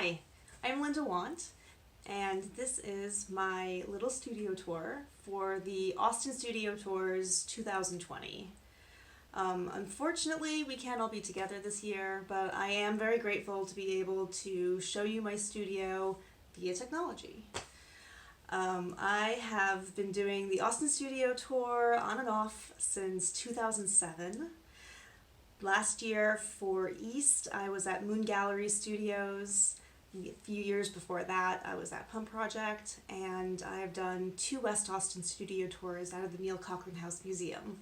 Hi, I'm Linda Wandt, and this is my little studio tour for the Austin Studio Tours 2020. Unfortunately, we can't all be together this year, but I am very grateful to be able to show you my studio via technology. I have been doing the Austin Studio Tour on and off since 2007. Last year for East, I was at Moon Gallery Studios. A few years before that, I was at Pump Project, and I have done 2 West Austin studio tours out of the Neil Cochran House Museum.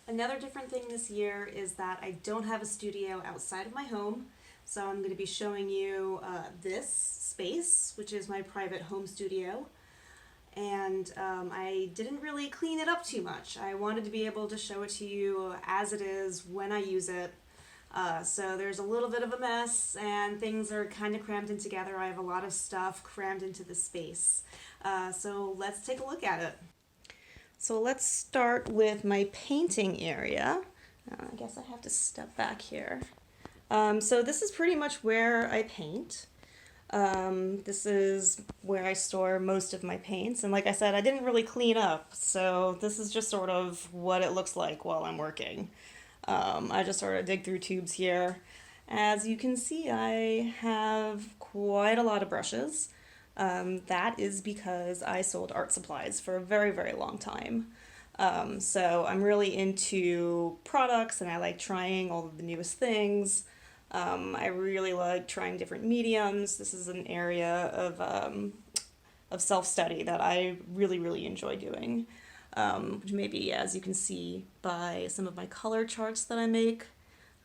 Another different thing this year is that I don't have a studio outside of my home, so I'm going to be showing you this space, which is my private home studio. And I didn't really clean it up too much. I wanted to be able to show it to you as it is when I use it. So there's a little bit of a mess and things are kind of crammed in together. I have a lot of stuff crammed into the space. So let's take a look at it. So let's start with my painting area. I guess I have to step back here. So this is pretty much where I paint. This is where I store most of my paints, and like I said, I didn't really clean up, so this is just sort of what it looks like while I'm working. I just sort of dig through tubes here. As you can see, I have quite a lot of brushes. That is because I sold art supplies for a very, very long time. So I'm really into products and I like trying all of the newest things. I really like trying different mediums. This is an area of self-study that I really, really enjoy doing. Which maybe, as you can see by some of my color charts that I make,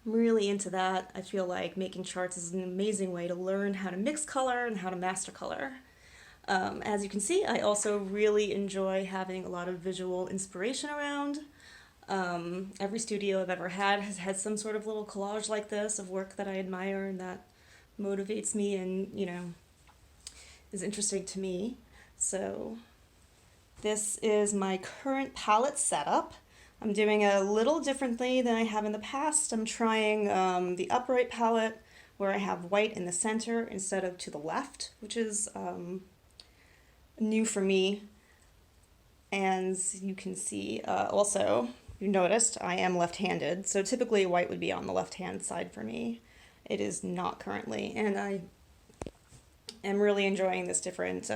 I'm really into that. I feel like making charts is an amazing way to learn how to mix color and how to master color. As you can see, I also really enjoy having a lot of visual inspiration around. Every studio I've ever had has had some sort of little collage like this of work that I admire and that motivates me and, is interesting to me. So this is my current palette setup. I'm doing a little differently than I have in the past. I'm trying the upright palette where I have white in the center instead of to the left, which is new for me. And you can see also, you noticed I am left-handed, so typically white would be on the left-hand side for me. It is not currently, and I am really enjoying this different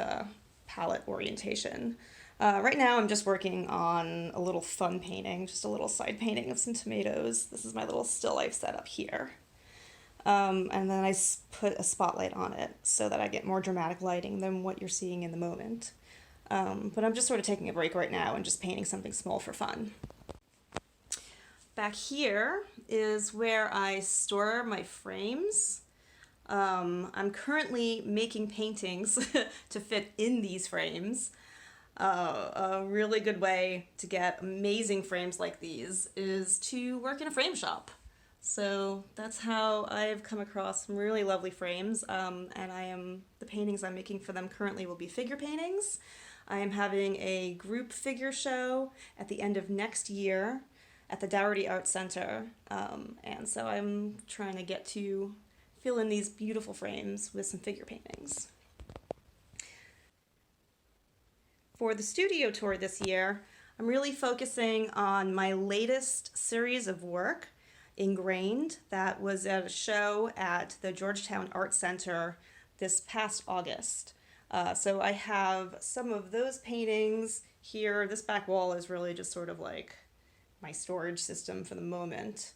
palette orientation. Right now I'm just working on a little fun painting, just a little side painting of some tomatoes. This is my little still life setup here. And then I put a spotlight on it so that I get more dramatic lighting than what you're seeing in the moment. But I'm just sort of taking a break right now and just painting something small for fun. Back here is where I store my frames. I'm currently making paintings to fit in these frames. A really good way to get amazing frames like these is to work in a frame shop. So that's how I've come across some really lovely frames, and the paintings I'm making for them currently will be figure paintings. I am having a group figure show at the end of next year at the Dougherty Art Center, and so I'm trying to get to fill in these beautiful frames with some figure paintings. For the studio tour this year, I'm really focusing on my latest series of work, Ingrained, that was at a show at the Georgetown Art Center this past August. So I have some of those paintings here. This back wall is really just sort of like my storage system for the moment.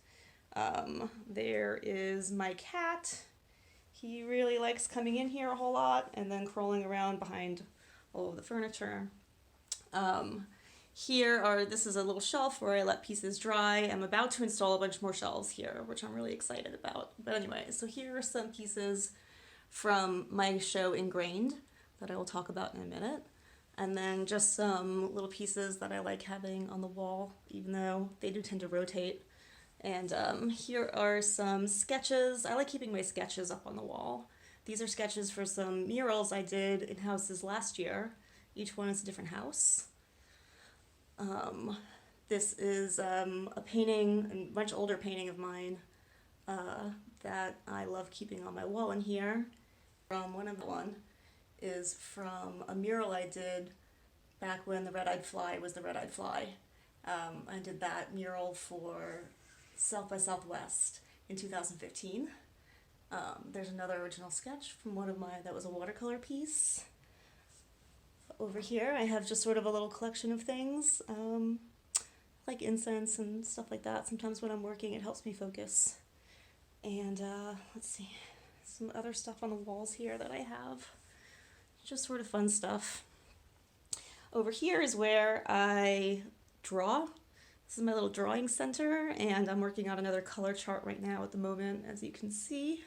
There is my cat. He really likes coming in here a whole lot and then crawling around behind all of the furniture. This is a little shelf where I let pieces dry. I'm about to install a bunch more shelves here, which I'm really excited about. But anyway, so here are some pieces from my show Ingrained that I will talk about in a minute. And then just some little pieces that I like having on the wall, even though they do tend to rotate. And here are some sketches. I like keeping my sketches up on the wall. These are sketches for some murals I did in houses last year. Each one is a different house. This is a painting, a much older painting of mine that I love keeping on my wall in here. One is from a mural I did back when the Red-Eyed Fly was the Red-Eyed Fly. I did that mural for South by Southwest in 2015. There's another original sketch from that was a watercolor piece. Over here I have just sort of a little collection of things, like incense and stuff like that. Sometimes when I'm working it helps me focus. And let's see, some other stuff on the walls here that I have. Just sort of fun stuff. Over here is where I draw. This is my little drawing center, and I'm working on another color chart right now at the moment, as you can see.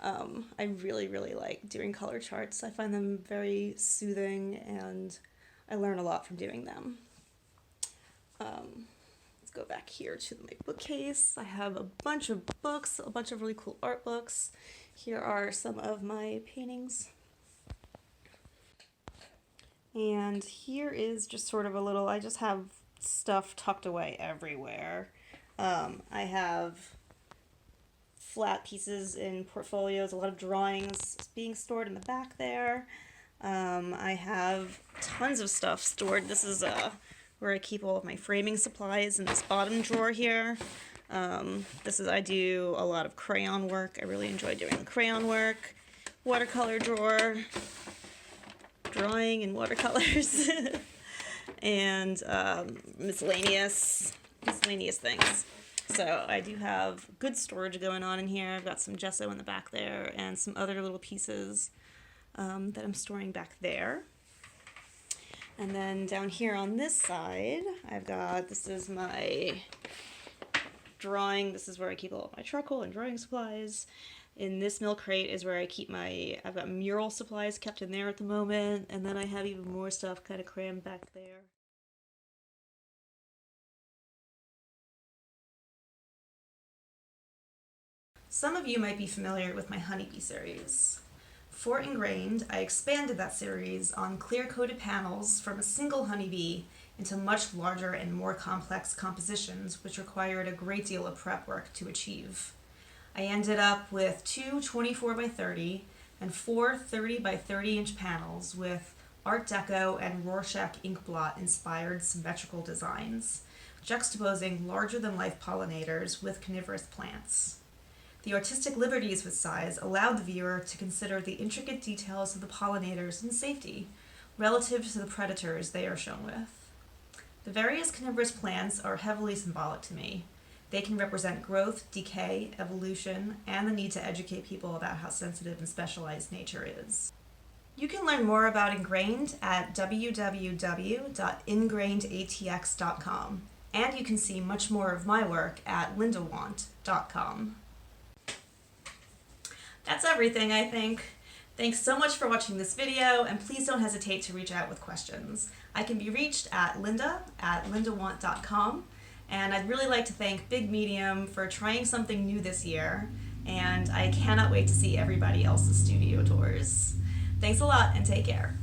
I really, really like doing color charts. I find them very soothing, and I learn a lot from doing them. Let's go back here to my bookcase. I have a bunch of books, a bunch of really cool art books. Here are some of my paintings. And here is just sort of I just have stuff tucked away everywhere. I have flat pieces in portfolios, a lot of drawings being stored in the back there. I have tons of stuff stored. This is where I keep all of my framing supplies in this bottom drawer here. I do a lot of crayon work. I really enjoy doing the crayon work. Watercolor drawer, drawing in watercolors, and miscellaneous things. So I do have good storage going on in here. I've got some gesso in the back there and some other little pieces that I'm storing back there. And then down here on this side, this is my drawing. This is where I keep all of my charcoal and drawing supplies. In this milk crate is where I keep I've got mural supplies kept in there at the moment, and then I have even more stuff kind of crammed back there. Some of you might be familiar with my honeybee series. For Ingrained, I expanded that series on clear-coated panels from a single honeybee into much larger and more complex compositions, which required a great deal of prep work to achieve. I ended up with 2 24 by 30 and 4 30 by 30 inch panels with Art Deco and Rorschach inkblot inspired symmetrical designs, juxtaposing larger-than-life pollinators with carnivorous plants. The artistic liberties with size allowed the viewer to consider the intricate details of the pollinators and safety relative to the predators they are shown with. The various carnivorous plants are heavily symbolic to me. They can represent growth, decay, evolution, and the need to educate people about how sensitive and specialized nature is. You can learn more about Ingrained at www.ingrainedatx.com, and you can see much more of my work at lindawandt.com. That's everything, I think. Thanks so much for watching this video, and please don't hesitate to reach out with questions. I can be reached at lindawandt.com, and I'd really like to thank Big Medium for trying something new this year, and I cannot wait to see everybody else's studio tours. Thanks a lot, and take care.